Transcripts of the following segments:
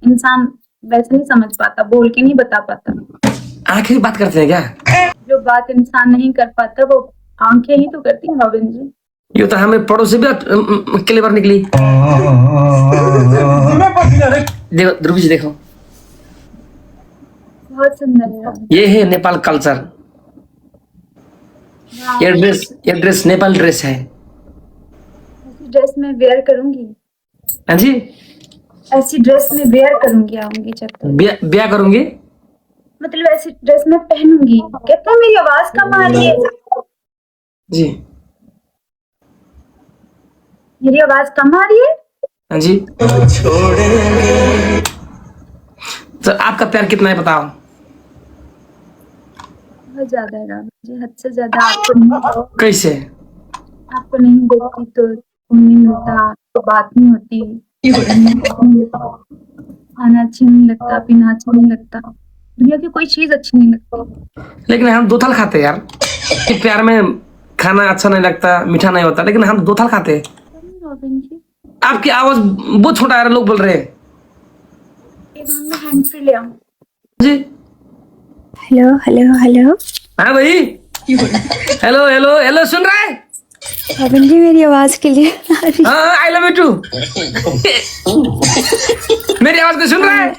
इंसान वैसे नहीं समझ पाता, बोल के नहीं बता पाता। आंखें भी बात करते हैं क्या? जो बात इंसान नहीं कर पाता वो आंखें ही तो करती हैं रॉबिन जी। ये तो हमें पड़ोसी भी क्लेवर निकली। देखो ध्रुव जी, देखो बहुत सुंदर है रॉबिन। ये है नेपाल कल्चर। वाह, ये ड्रेस नेपाल ड्रेस है। ऐसी ड्रेस मैं वेयर करूंगी, हाँ जी, ऐसी ड्रेस मैं वेयर करूंगी, आऊंगी जब तक। ब्याह करूंगी। मतलब ऐसी ड्रेस मैं पहनूंगी। कहते हैं मेरी आवाज कम आ रही है जी। मेरी आवाज कम आ रही है। हाँ जी। तो आपका प्यार कितना है बताओ? बहुत ज्यादा है रॉबिन जी, हद से ज्यादा। आपको कैसे? नहीं देखती तो खून नहीं मिलता, तो बात नहीं होती, खाना अच्छा नहीं लगता, पीना अच्छा नहीं लगता, दुनिया की कोई चीज अच्छी नहीं लगती। लेकिन हम दो थाल खाते हैं यार। कि प्यार में खाना अच्छा नहीं लगता, मीठा नहीं होता, लेकिन हम दो थाल खाते हैं। रॉबिन जी, आपकी आवाज बहुत छोटा है, लोग बोल रहे हैं। एक मिनट में हैंड फ्री ले आऊं। जी। Hello hello hello. हाँ भाई, हेलो हेलो हेलो, सुन रहा है? रॉबिन जी मेरी आवाज क्लियर आ रही है? हाँ, आई लव यू टू। मेरी आवाज को सुन रहा है?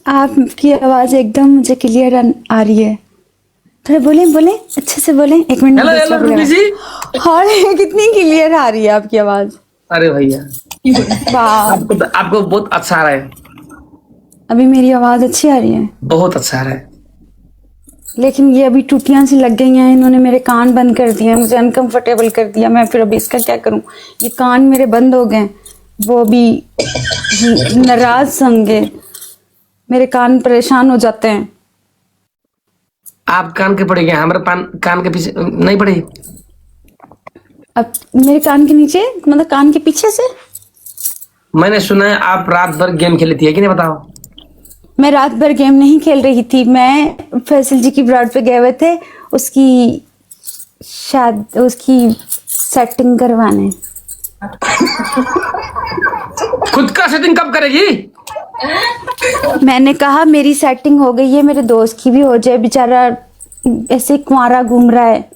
आपकी आवाज एकदम मुझे क्लियर आ रही है। थोड़ा बोले बोले अच्छे से बोले। एक मिनट। हेलो हेलो रूबी जी। हाँ कितनी क्लियर आ रही है आपकी आवाज। अरे भैया, वाह, आपको बहुत अच्छा आ रहा है। अभी मेरी आवाज अच्छी आ रही है, बहुत अच्छा आ रहा है। लेकिन ये अभी टूटियां सी लग गई हैं, इन्होंने मेरे कान बंद कर दिए, मुझे अनकंफर्टेबल कर दिया। मैं फिर अभी इसका क्या करूं? ये कान मेरे बंद हो गए, वो अभी नाराज होंगे, मेरे कान परेशान हो जाते हैं। आप कान के पड़ेंगे, हमारे कान के पीछे नहीं पड़े। अब मेरे कान के नीचे मतलब कान के पीछे से? मैंने सुना है आप रात भर गेम खेली थी, है कि नहीं बताओ? मैं रात भर गेम नहीं खेल रही थी, मैं फैसल जी की ब्रॉड पे गए हुए थे उसकी उसकी सेटिंग करवाने। खुद का सेटिंग कब करेगी? मैंने कहा मेरी सेटिंग हो गई है, मेरे दोस्त की भी हो जाए, बेचारा ऐसे कुंवारा घूम रहा है।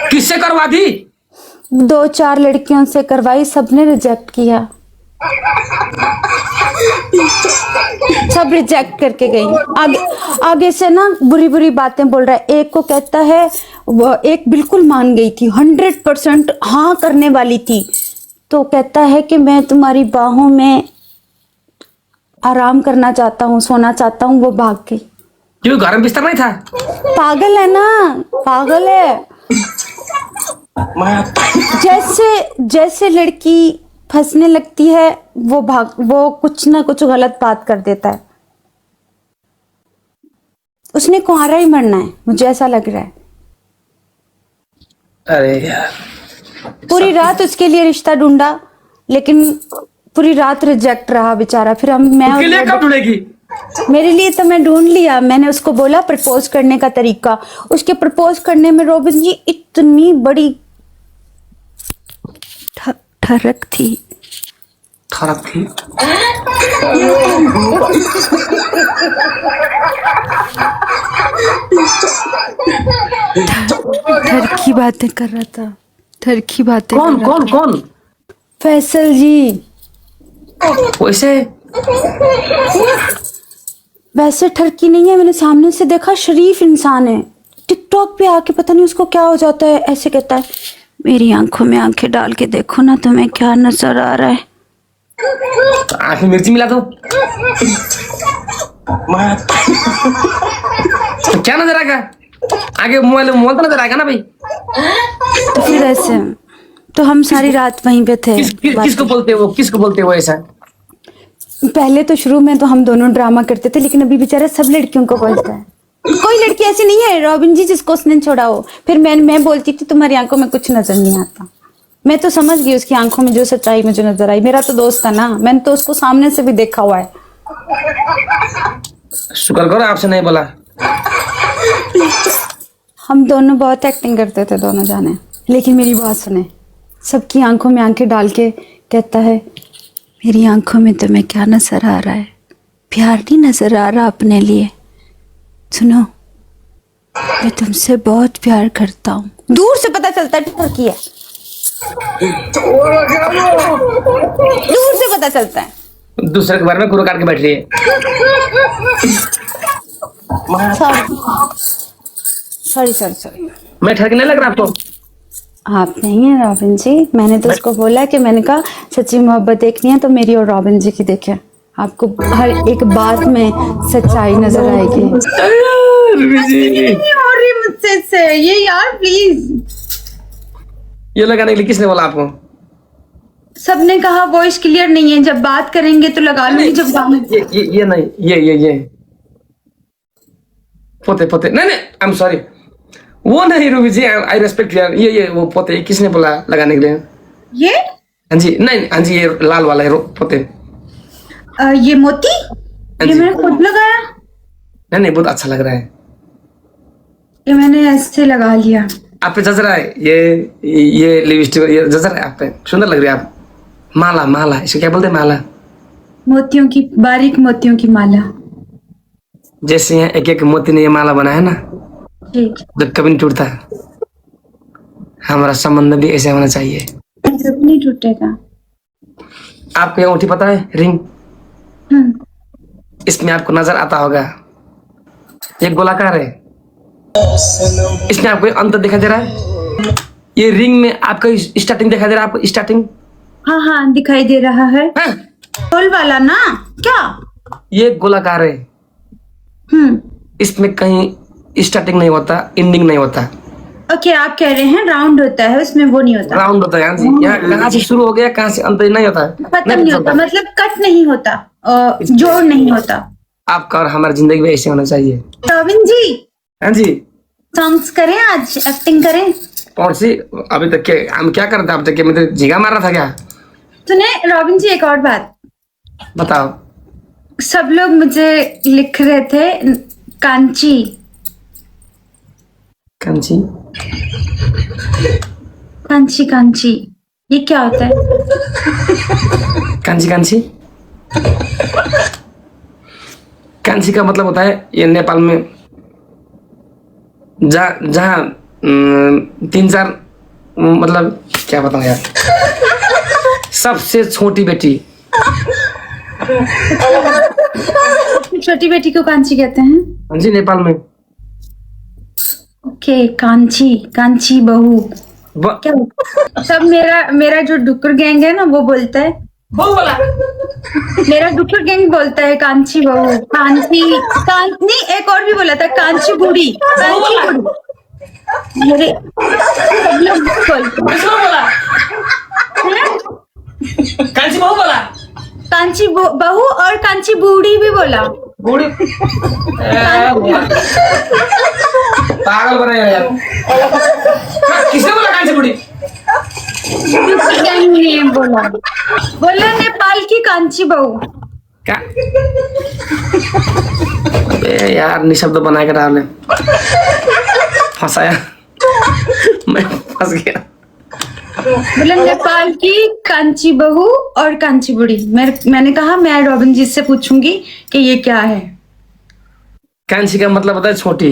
किससे करवा दी? 2-4 लड़कियों से करवाई, सबने रिजेक्ट किया, सब रिजेक्ट करके गई। आगे से ना बुरी बुरी बातें बोल रहा है। एक को कहता है, वो एक बिल्कुल मान गई थी, 100% हाँ करने वाली थी, तो कहता है कि मैं तुम्हारी बाहों में आराम करना चाहता हूँ, सोना चाहता हूँ। वो भाग गई। क्यों, घर में बिस्तर नहीं था? पागल है ना, पागल है। जैसे लड़की फंसने लगती है वो कुछ ना कुछ गलत बात कर देता है। उसने कुंवारा ही मरना है, मुझे ऐसा लग रहा है। अरे यार, पूरी रात उसके लिए रिश्ता ढूंढा, लेकिन पूरी रात रिजेक्ट रहा बेचारा। फिर उसके लिए कब ढूंढेगी? मेरे लिए तो मैं ढूंढ लिया। मैंने उसको बोला प्रपोज करने का तरीका। उसके प्रपोज करने में रॉबिन जी इतनी बड़ी ठरक थी। ठर की बातें कर रहा था, ठर की बातें। कौन? फैसल जी। वैसे ठरकी नहीं है, मैंने सामने से देखा, शरीफ इंसान है। टिकटॉक पे आके पता नहीं उसको क्या हो जाता है, ऐसे कहता है मेरी आंखों में आंखें डाल के देखो ना, तुम्हें क्या नजर आ रहा है? तो आंख में मिर्ची मिला दो। तो क्या नजर आएगा? आगे मोबाइल तो नजर आएगा ना भाई। तो फिर ऐसे तो हम सारी रात वहीं पे थे। किसको बोलते हो ऐसा? पहले तो शुरू में तो हम दोनों ड्रामा करते थे, लेकिन अभी बेचारा सब लड़कियों को बोलता है। कोई लड़की ऐसी नहीं है रॉबिन जी जिसको उसने छोड़ा हो। फिर मैं बोलती थी तुम्हारी आंखों में कुछ नजर नहीं आता। मैं तो समझ गई उसकी आंखों में जो सच्चाई मुझे नजर आई। मेरा तो दोस्त था ना, मैंने तो उसको सामने से भी देखा हुआ है। शुक्र करो आपसे नहीं बोला। हम दोनों बहुत एक्टिंग करते थे दोनों जाने। लेकिन मेरी बात सुने, सबकी आंखों में आंखें डाल के कहता है मेरी आंखों में तुम्हें क्या नजर आ रहा है? प्यार नहीं नजर आ रहा अपने लिए? सुनो, मैं तुमसे बहुत प्यार करता हूँ। दूर से पता चलता है ठरकी है, दूर से पता चलता है। दूसरे के बारे में कुरो काट के बैठ रही है। Sorry sorry sorry. मैं ठग नहीं लग रहा आपको? आप नहीं है रॉबिन जी, मैंने तो उसको बोला कि मैंने कहा सच्ची मोहब्बत देखनी है तो मेरी और रॉबिन जी की देखे, आपको हर एक बात में सच्चाई नजर आएगी। नहीं हो रही मुझसे से ये यार, प्लीज। ये लगाने के लिए किसने बोला आपको? सबने कहा वॉइस क्लियर नहीं है, जब बात करेंगे तो लगा लूंगी, जब गाने ये नहीं, ये पोते पोते, नहीं आई एम सॉरी, वो नहीं रूबी जी, आई रेस्पेक्ट यार। ये वो पोते किसने बोला लगाने के लिए? ये हाँ जी, नहीं हाँ जी, ये लाल वाला है पोते। ये मोती, ये जी। मैंने खुद लगाया, नहीं बहुत अच्छा लग रहा है। ये मैंने ऐसे लगा लिया। आप पे जच रहा है ये लिपस्टिक, ये जच रहा है आप पे, सुंदर लग रही है आप। माला माला, इसे क्या बोलते हैं? माला, मोतियों की, बारीक मोतियों की माला। जैसे यहाँ एक एक मोती ने ये माला बनाया ना, ठीक, जो कभी नहीं टूटता। हमारा संबंध भी ऐसे होना चाहिए। जब नहीं टूटेगा। आपको ये अंगूठी पता है, रिंग? हम्म, इसमें आपको नजर आता होगा, ये गोलाकार है, इसमें आपको अंतर दिखाई दे रहा है। ये रिंग में आपका स्टार्टिंग दिखाई दे रहा है आपको, स्टार्टिंग। हाँ हाँ दिखाई दे रहा है, हाँ? गोल वाला ना क्या? ये गोलाकार है, इसमें कहीं स्टार्टिंग नहीं होता, एंडिंग नहीं होता। ओके, आप कह रहे हैं राउंड होता है, उसमें वो नहीं होता, राउंड होता है। यहाँ जी, यहाँ कहाँ से शुरू हो गया कहाँ से अंत नहीं होता है, खत्म नहीं होता, मतलब कट नहीं होता, जोड़ नहीं होता। आपका और हमारी जिंदगी में ऐसे होना चाहिए। रॉबिन जी, हाँ जी, सॉन्ग्स करें आज, एक्टिंग करें। कौन सी? अभी तक के हम क्या करते हैं? अब तक के मैं तो झींगा मार रहा था क्या? सुने रॉबिन जी, एक और बात बताओ। सब लोग मुझे लिख रहे थे कांची। कांची? कांची कांची ये क्या होता है? कांची कांची कांची का मतलब होता है, ये नेपाल में जहाँ 3-4 मतलब क्या बताऊं यार, सबसे छोटी बेटी। छोटी बेटी को कांची कहते हैं। हाँ जी, नेपाल में। ओके, कांची, कांची बहू क्या होता है? सब मेरा जो डुक्कर गैंग है ना, वो बोलता है, मेरा डुक्कर गैंग बोलता है कांची बहू, कांची नहीं, एक और भी बोला था कांची बूढ़ी, कांची बूढ़ी। मेरे सब लोग बोलते हैं। कांची बहू बोला, कांची बहू और कांची बूढ़ी भी बोला। बूढ़ी पागल बनाया यार। किसने बोला कांची बूढ़ी? गैंग ने बोला नेपाल की कांची बहू। क्या? अबे यार, निशब्द बना के डाले, फंसाया, मैं फंस गया। बोला नेपाल की कांची बहू और कांची बूढ़ी। मैंने कहा मैं रॉबिन जी से पूछूंगी कि ये क्या है। कांची का मतलब होता है छोटी,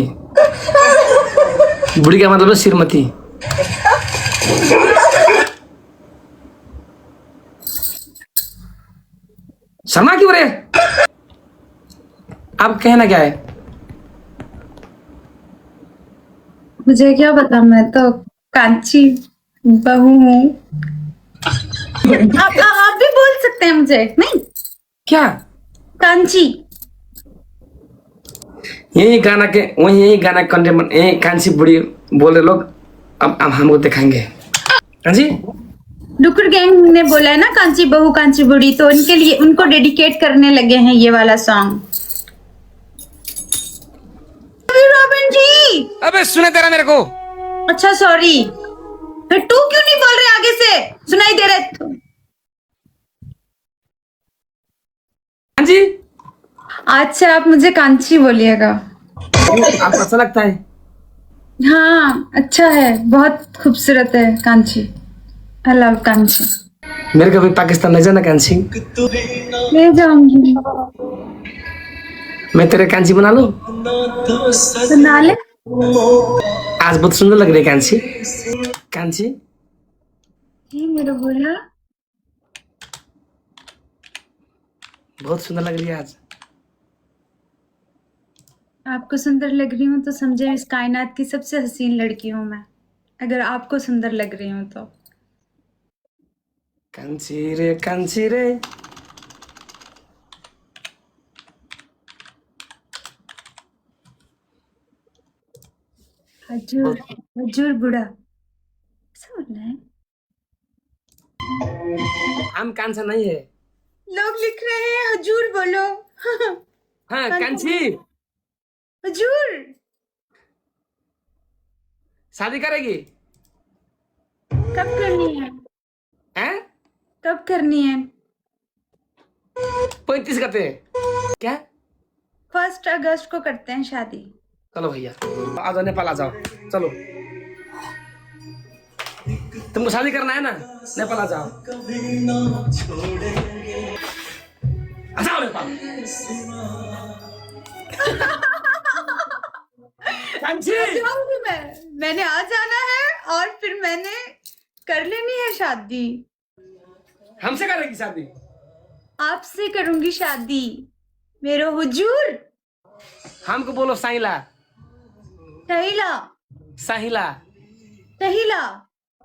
बूढ़ी का मतलब है श्रीमती। शर्मा क्यों रे? आप कहना क्या है? मुझे क्या पता, मैं तो कांची बहू हूँ। आप भी बोल सकते हैं मुझे, नहीं क्या? कांची। यही गाना के वही, यही गाना कंटेंट, यही कांची बूढ़ी बोल रहे लोग। अब हमको दिखाएंगे। हाँ जी, डुक्कर गैंग ने बोला है ना कांची बहू कांची बूढ़ी, तो उनके लिए, उनको डेडिकेट करने लगे हैं ये वाला सॉन्ग। रॉबिन जी, अबे सुने तेरा मेरे को। अच्छा सॉरी, फिर तू क्यों नहीं बोल रहे आगे से? सुनाई दे रहे तो। हाँ जी, आज से आप मुझे कांची बोलिएगा। आपको अच्छा लगता है? हाँ अच्छा है, बहुत खूबसूरत है कांची। I love Kanchi. मेरे को भी पाकिस्तान ले जाना कांची। ले जाऊंगी। मैं तेरे कांची बना लूं? बना ले। आज बहुत सुंदर लग रही है कांची। कांची ये मेरा बोला बहुत सुंदर लग रही है आज। आपको सुंदर लग रही हूँ तो समझे इस कायनात की सबसे हसीन लड़की हूँ मैं, अगर आपको सुंदर लग रही हूँ तो। कांची रे कांची रे। हजूर हजूर बुढ़ा ऐसा बोलना है। हम कांचा नहीं है। लोग लिख रहे हैं हजूर बोलो। हाँ कांची हजूर। शादी करेगी? कब करनी है? हैं? कब करनी है? 35 करते हैं क्या? 1 अगस्त को करते हैं शादी। चलो भैया आ जाओ, नेपाल आ जाओ। चलो तुमको शादी करना है ना, नेपाल आ जाओ। आ जाओ नेपाल। कांची जाऊंगी मैंने आ जाना है और फिर मैंने कर लेनी है शादी। हमसे करेगी शादी? आपसे करूंगी शादी मेरो हुजूर। हमको बोलो साहिला। सहीला साहिला सहीला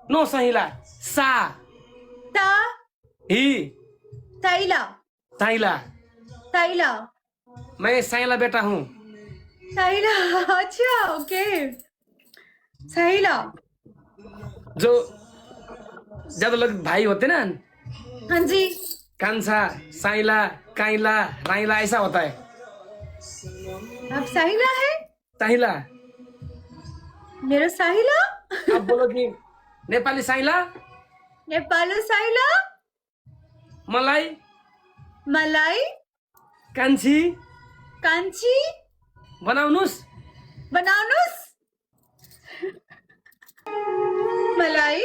नो साहिला सा ता ही सहीला साहिला। सहीला मैं साहिला बेटा हूँ। सहीला। अच्छा ओके सहीला। जो ज्यादा लोग भाई होते ना, हाँ जी। कांसा साहिला काइला राइला ऐसा होता है। आप साहिला है? साहिला। मेरो साहिला। अब बोलो कि नेपाली साहिला नेपालो साहिला मलाई मलाई कान्छी कान्छी बनाउनुस्। बनाउनुस्। मलाई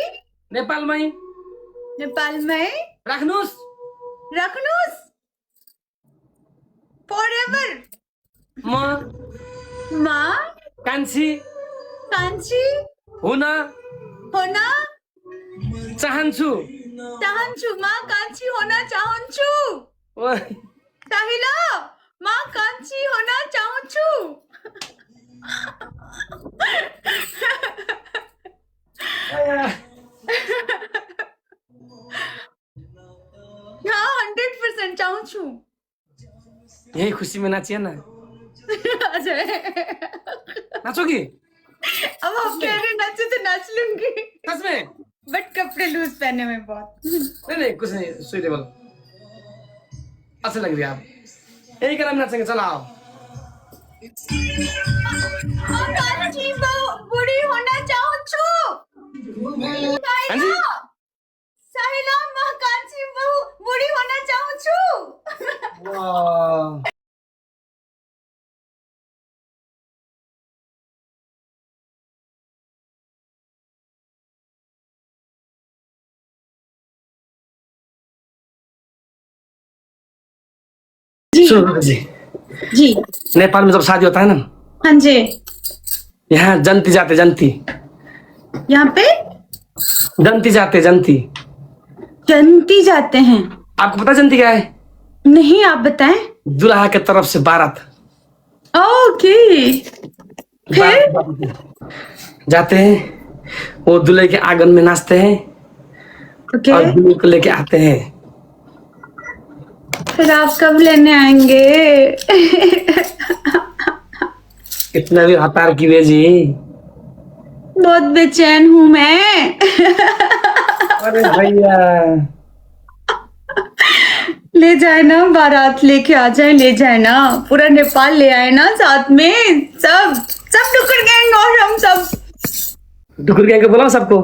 नेपालमै नेपालमै राख्नुस्। राख्नुस् forever। म माँ कान्छी कान्छी हुन होना चाहन्छु। चाहन्छु। माँ कान्छी होना चाहन्छु। ओए, साहिला माँ कान्छी होना चाहन्छु। हाँ 100% चाहन्छु। यही खुशी में नाचिए ना। अजय नाचोगी? अब आप कह रहे नाचो तो नाच लूंगी, सच में? बट कपड़े लूज पहने में बहुत। नहीं नहीं कुछ नहीं, सुइटेबल अच्छे लग रही है आप। यही कर हम नाचेंगे, चलो आओ। कान्छी बुढ़ी होना चाहन्छु। हाँ जी? साहिला माँ कान्छी बुढ़ी होना चाहन्छु। वाह। सुनो जी, जी नेपाल में जब शादी होता है ना, हाँ जी। यहाँ जनती जाते जनती। यहाँ पे जनती जाते जनती। जनती जाते हैं। आपको पता जनती क्या है? नहीं आप बताएं। दुल्हा के तरफ से बारात। ओके फिर जाते हैं, वो दूल्हे के आंगन में नाचते हैं ओके और दूल्हे को लेके आते हैं। फिर आप कब लेने आएंगे? इतना भी हतार की बेजी। बहुत बेचैन हूँ मैं। अरे भैया ले जाए ना, बारात लेके आ जाए, ले जाए ना, पूरा नेपाल ले आए ना साथ में। सब सब डुक्कर गैंग और हम सब डुकुर गैंग को बुलाओ सबको।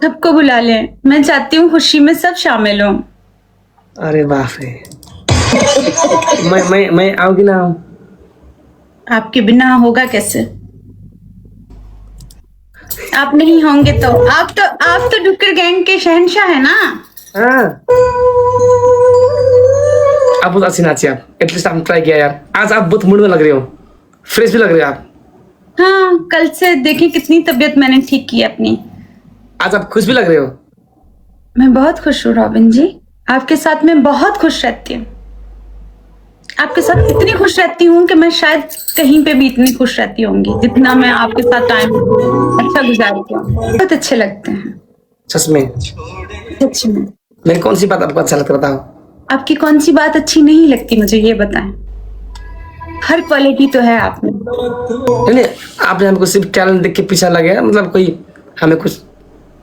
सबको बुला लें। मैं चाहती हूँ खुशी में सब शामिल हों। अरे बाप रे। मैं आऊंगी ना। आपके बिना होगा कैसे? आप नहीं होंगे तो आप तो डुक्कर गैंग के शहंशाह है ना। हाँ आप बहुत अच्छी नाची आप, एटलीस्ट आपने ट्राई किया यार। आज आप बहुत मूड में लग रहे हो, फ्रेश भी लग रहे हो आप। हाँ, कल से देखें कितनी तबीयत मैंने ठीक की अपनी। आज आप खुश भी लग रहे हो। मैं बहुत खुश हूँ रॉबिन जी, आपके साथ मैं बहुत खुश रहती हूँ। आपके साथ इतनी खुश रहती हूँ कि मैं शायद कहीं पे भी इतनी खुश रहती होंगी जितना मैं आपके साथ टाइम अच्छा गुजारती हूँ। बहुत अच्छे लगते हैं सच में। सच में। मेरी कौन सी बात आपको अच्छा लगता, बताओ। आपकी कौन सी बात अच्छी नहीं लगती मुझे, ये बताएं। हर क्वालिटी तो है आप में। नहीं, आपने हमको सिर्फ टैलेंट देख के पीछा लगे, मतलब कोई हमें कुछ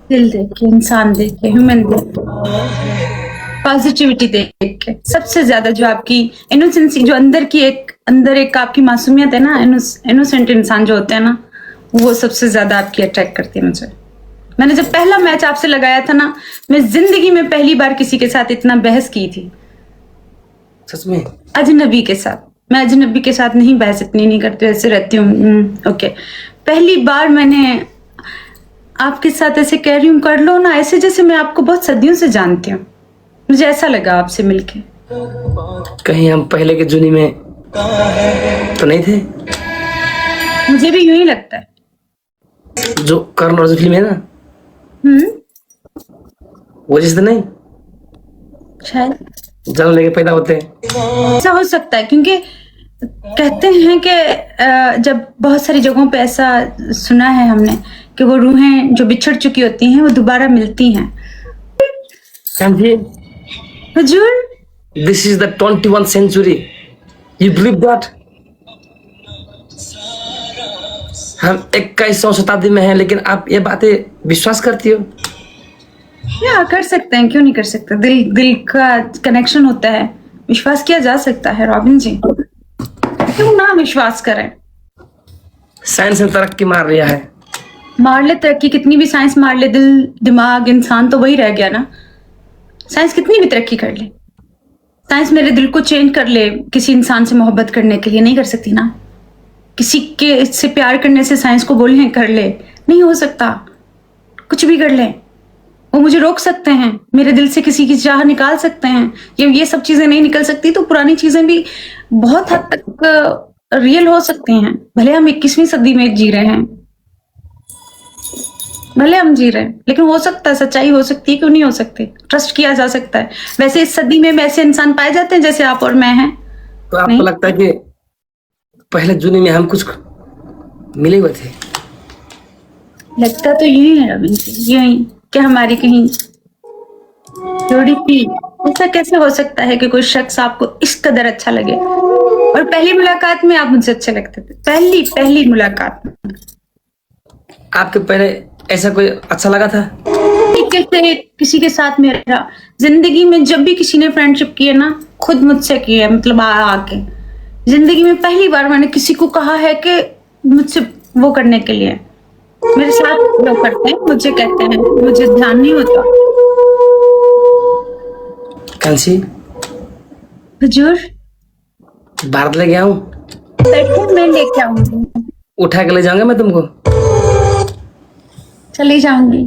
दिल देख के, इंसान देख के, ह्यूमन देख के, पॉजिटिविटी देख के, सबसे ज्यादा जो आपकी इनोसेंसी, जो अंदर एक आपकी मासूमियत है ना, इनोसेंट इंसान जो होते हैं ना, वो सबसे ज्यादा आपकी अट्रैक्ट करती है मुझे। मैंने जब पहला मैच आपसे लगाया था ना, मैं जिंदगी में पहली बार किसी के साथ इतना बहस की थी। सच में। अजनबी के साथ। मैं अजनबी के साथ नहीं बहस इतनी नहीं करती, ऐसे रहती हूँ। ओके, पहली बार मैंने आपके साथ ऐसे कह रही हूँ, कर लो ना ऐसे जैसे मैं आपको बहुत सदियों से जानती हूँ। मुझे ऐसा लगा आपसे मिलके। कहीं हम पहले के जुनी में तो नहीं थे? मुझे भी यूं ही लगता है। जो कर्ण अर्जुन फिल्म है ना, वो जैसे नहीं, शायद जन्म लेके पैदा होते हैं। ऐसा हो सकता है, क्योंकि कहते हैं कि जब बहुत सारी जगहों पे ऐसा सुना है हमने कि वो रूहें जो बिछड़ चुकी होती हैं वो दोबारा मिलती हैं। हुजूर, this is the 21st century, you believe that? हम 21वीं शताब्दी में हैं, लेकिन आप ये बातें विश्वास करती हो? या कर सकते हैं, क्यों नहीं कर सकते। दिल का कनेक्शन होता है, विश्वास किया जा सकता है रॉबिन जी, क्यों ना विश्वास करें। साइंस ने तरक्की मार लिया है। मार ले तरक्की, कितनी भी साइंस मार ले, दिल दिमाग इंसान तो वही रह गया ना। साइंस कितनी भी तरक्की कर ले, साइंस मेरे दिल को चेंज कर ले किसी इंसान से मोहब्बत करने के लिए, नहीं कर सकती ना। किसी के से प्यार करने से साइंस को बोले कर ले, नहीं हो सकता। कुछ भी कर ले, वो मुझे रोक सकते हैं, मेरे दिल से किसी की चाह निकाल सकते हैं। ये सब चीजें नहीं निकल सकती तो पुरानी चीजें भी बहुत हद तक रियल हो सकती हैं। भले हम 21वीं सदी में जी रहे हैं, भले हम जी रहे हैं, लेकिन हो सकता है, सच्चाई हो सकती है, क्यों नहीं हो सकती। ट्रस्ट किया जा सकता है। वैसे इस सदी में वैसे इंसान पाए जाते हैं जैसे आप और मैं हैं। तो आपको नहीं? लगता है कि पहले जुनी में हम कुछ मिले हुए थे? लगता तो यही है रविंद्र जी, यही कि हमारी कहीं जोड़ी थी। ऐसा कैसे हो सकता है कि कोई शख्स आपको इस कदर अच्छा लगे और पहली मुलाकात में आप मुझसे अच्छे लगते थे। पहली मुलाकात में आपके पहले ऐसा कोई अच्छा लगा था? कैसे किसी के साथ मेरा जिंदगी में जब भी किसी ने फ्रेंडशिप की है ना, खुद मुझसे की है, मतलब आके जिंदगी में पहली बार मैंने किसी को कहा है कि मुझसे वो करने के लिए। मेरे साथ लोग करते हैं, मुझे कहते हैं, मुझे ध्यान नहीं होता। कांसी, हुजूर, भारत ले गया हूँ, बैठो, मैं लेके आऊंगी, उठा के ले जाऊंगा मैं तुमको। चली जाऊंगी।